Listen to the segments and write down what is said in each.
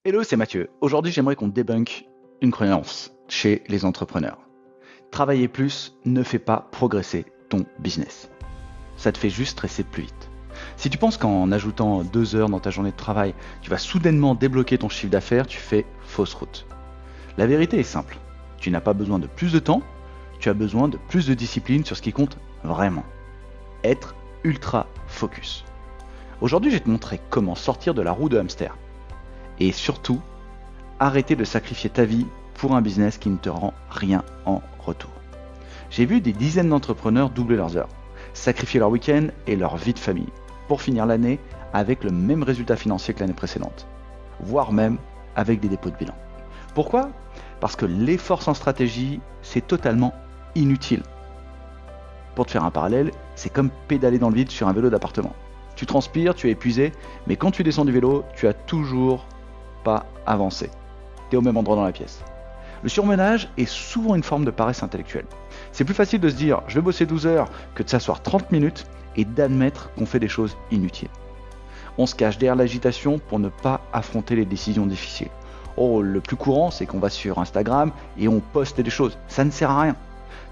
Hello, c'est Mathieu. Aujourd'hui, j'aimerais qu'on débunk une croyance chez les entrepreneurs. Travailler plus ne fait pas progresser ton business. Ça te fait juste stresser plus vite. Si tu penses qu'en ajoutant 2 heures dans ta journée de travail, tu vas soudainement débloquer ton chiffre d'affaires, tu fais fausse route. La vérité est simple. Tu n'as pas besoin de plus de temps, tu as besoin de plus de discipline sur ce qui compte vraiment. Être ultra focus. Aujourd'hui, je vais te montrer comment sortir de la roue de hamster. Et surtout, arrêter de sacrifier ta vie pour un business qui ne te rend rien en retour. J'ai vu des dizaines d'entrepreneurs doubler leurs heures, sacrifier leur week-end et leur vie de famille, pour finir l'année avec le même résultat financier que l'année précédente, voire même avec des dépôts de bilan. Pourquoi ? Parce que l'effort sans stratégie, c'est totalement inutile. Pour te faire un parallèle, c'est comme pédaler dans le vide sur un vélo d'appartement. Tu transpires, tu es épuisé, mais quand tu descends du vélo, tu as toujours pas avancé. Tu es au même endroit dans la pièce. Le surmenage est souvent une forme de paresse intellectuelle. C'est plus facile de se dire je vais bosser 12 heures que de s'asseoir 30 minutes et d'admettre qu'on fait des choses inutiles. On se cache derrière l'agitation pour ne pas affronter les décisions difficiles. Oh, le plus courant, c'est qu'on va sur Instagram et on poste des choses. Ça ne sert à rien.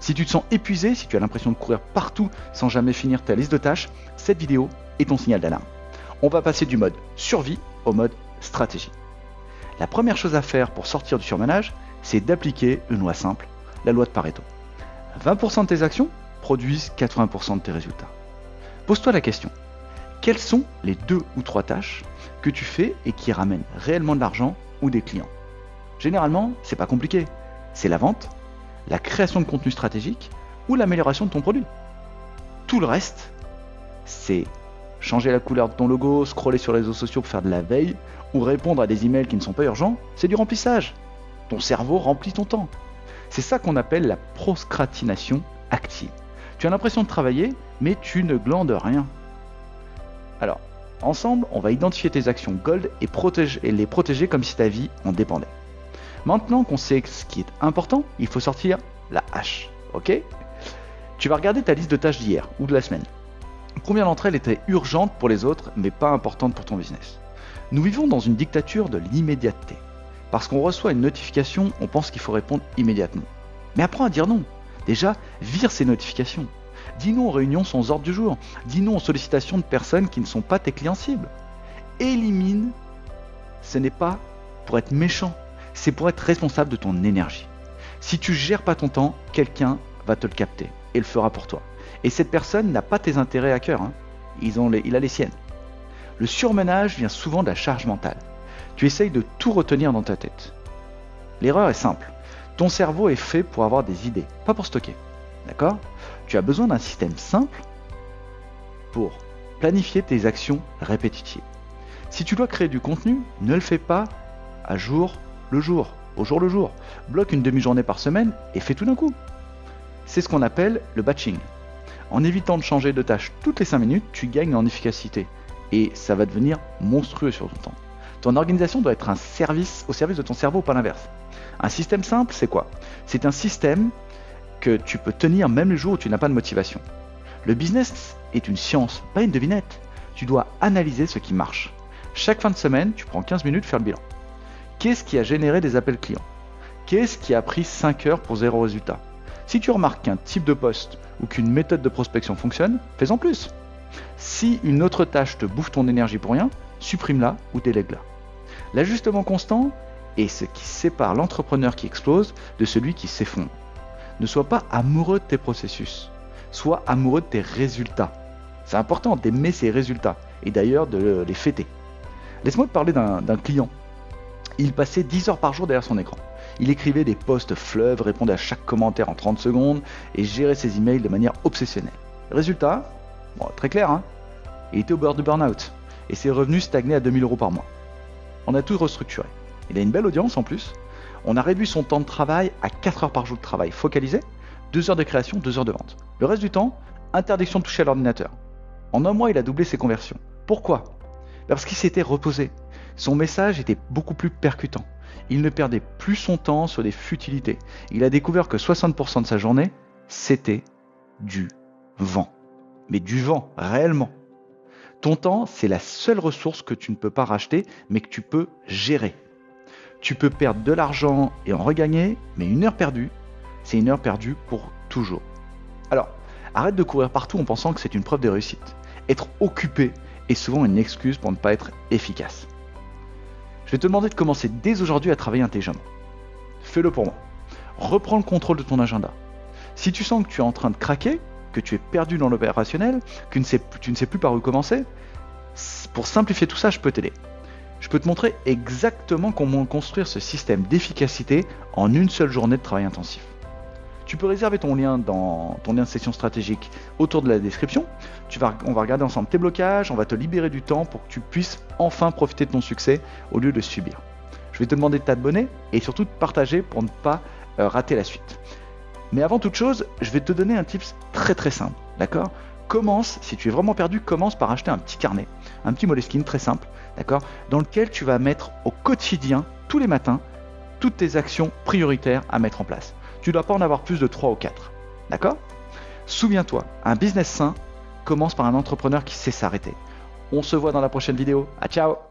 Si tu te sens épuisé, si tu as l'impression de courir partout sans jamais finir ta liste de tâches, cette vidéo est ton signal d'alarme. On va passer du mode survie au mode stratégie. La première chose à faire pour sortir du surmenage, c'est d'appliquer une loi simple, la loi de Pareto. 20% de tes actions produisent 80% de tes résultats. Pose-toi la question, quelles sont les 2 ou 3 tâches que tu fais et qui ramènent réellement de l'argent ou des clients ? Généralement, c'est pas compliqué. C'est la vente, la création de contenu stratégique ou l'amélioration de ton produit. Tout le reste, c'est changer la couleur de ton logo, scroller sur les réseaux sociaux pour faire de la veille ou répondre à des emails qui ne sont pas urgents, c'est du remplissage. Ton cerveau remplit ton temps. C'est ça qu'on appelle la procrastination active. Tu as l'impression de travailler, mais tu ne glandes rien. Alors, ensemble, on va identifier tes actions gold et les protéger comme si ta vie en dépendait. Maintenant qu'on sait ce qui est important, il faut sortir la hache, ok ? Tu vas regarder ta liste de tâches d'hier ou de la semaine. Combien d'entre elles étaient urgentes pour les autres, mais pas importantes pour ton business ? Nous vivons dans une dictature de l'immédiateté. Parce qu'on reçoit une notification, on pense qu'il faut répondre immédiatement. Mais apprends à dire non. Déjà, vire ces notifications. Dis non aux réunions sans ordre du jour. Dis non aux sollicitations de personnes qui ne sont pas tes clients cibles. Élimine, ce n'est pas pour être méchant, c'est pour être responsable de ton énergie. Si tu gères pas ton temps, quelqu'un va te le capter et le fera pour toi. Et cette personne n'a pas tes intérêts à cœur, il a les siennes. Le surmenage vient souvent de la charge mentale. Tu essayes de tout retenir dans ta tête. L'erreur est simple. Ton cerveau est fait pour avoir des idées, pas pour stocker. D'accord ? Tu as besoin d'un système simple pour planifier tes actions répétitives. Si tu dois créer du contenu, ne le fais pas à jour le jour, au jour le jour. Bloque une demi-journée par semaine et fais tout d'un coup. C'est ce qu'on appelle le batching. En évitant de changer de tâche toutes les 5 minutes, tu gagnes en efficacité. Et ça va devenir monstrueux sur ton temps. Ton organisation doit être au service de ton cerveau, pas l'inverse. Un système simple, c'est quoi ? C'est un système que tu peux tenir même les jours où tu n'as pas de motivation. Le business est une science, pas une devinette. Tu dois analyser ce qui marche. Chaque fin de semaine, tu prends 15 minutes pour faire le bilan. Qu'est-ce qui a généré des appels clients ? Qu'est-ce qui a pris 5 heures pour 0 résultat ? Si tu remarques qu'un type de poste ou qu'une méthode de prospection fonctionne, fais-en plus. Si une autre tâche te bouffe ton énergie pour rien, supprime-la ou délègue-la. L'ajustement constant est ce qui sépare l'entrepreneur qui explose de celui qui s'effondre. Ne sois pas amoureux de tes processus, sois amoureux de tes résultats. C'est important d'aimer ces résultats et d'ailleurs de les fêter. Laisse-moi te parler d'un client. Il passait 10 heures par jour derrière son écran. Il écrivait des posts fleuves, répondait à chaque commentaire en 30 secondes et gérait ses emails de manière obsessionnelle. Résultat, très clair, il était au bord de burn-out et ses revenus stagnaient à 2000 € par mois. On a tout restructuré. Il a une belle audience en plus. On a réduit son temps de travail à 4 heures par jour de travail focalisé, 2 heures de création, 2 heures de vente. Le reste du temps, interdiction de toucher à l'ordinateur. En un mois, il a doublé ses conversions. Pourquoi ? Parce qu'il s'était reposé. Son message était beaucoup plus percutant. Il ne perdait plus son temps sur des futilités. Il a découvert que 60% de sa journée, c'était du vent. Mais du vent, réellement. Ton temps, c'est la seule ressource que tu ne peux pas racheter, mais que tu peux gérer. Tu peux perdre de l'argent et en regagner, mais une heure perdue, c'est une heure perdue pour toujours. Alors, arrête de courir partout en pensant que c'est une preuve de réussite. Être occupé est souvent une excuse pour ne pas être efficace. Je vais te demander de commencer dès aujourd'hui à travailler intelligemment. Fais-le pour moi. Reprends le contrôle de ton agenda. Si tu sens que tu es en train de craquer, que tu es perdu dans l'opérationnel, que tu ne sais plus par où commencer, pour simplifier tout ça, je peux t'aider. Je peux te montrer exactement comment construire ce système d'efficacité en une seule journée de travail intensif. Tu peux réserver ton lien dans ton lien de session stratégique autour de la description. On va regarder ensemble tes blocages, on va te libérer du temps pour que tu puisses enfin profiter de ton succès au lieu de subir. Je vais te demander de t'abonner et surtout de partager pour ne pas rater la suite. Mais avant toute chose, je vais te donner un tips très très simple, d'accord ? Commence, si tu es vraiment perdu, commence par acheter un petit carnet, un petit Moleskine très simple, d'accord ? Dans lequel tu vas mettre au quotidien, tous les matins, toutes tes actions prioritaires à mettre en place. Tu ne dois pas en avoir plus de 3 ou 4, d'accord ? Souviens-toi, un business sain commence par un entrepreneur qui sait s'arrêter. On se voit dans la prochaine vidéo. Ciao !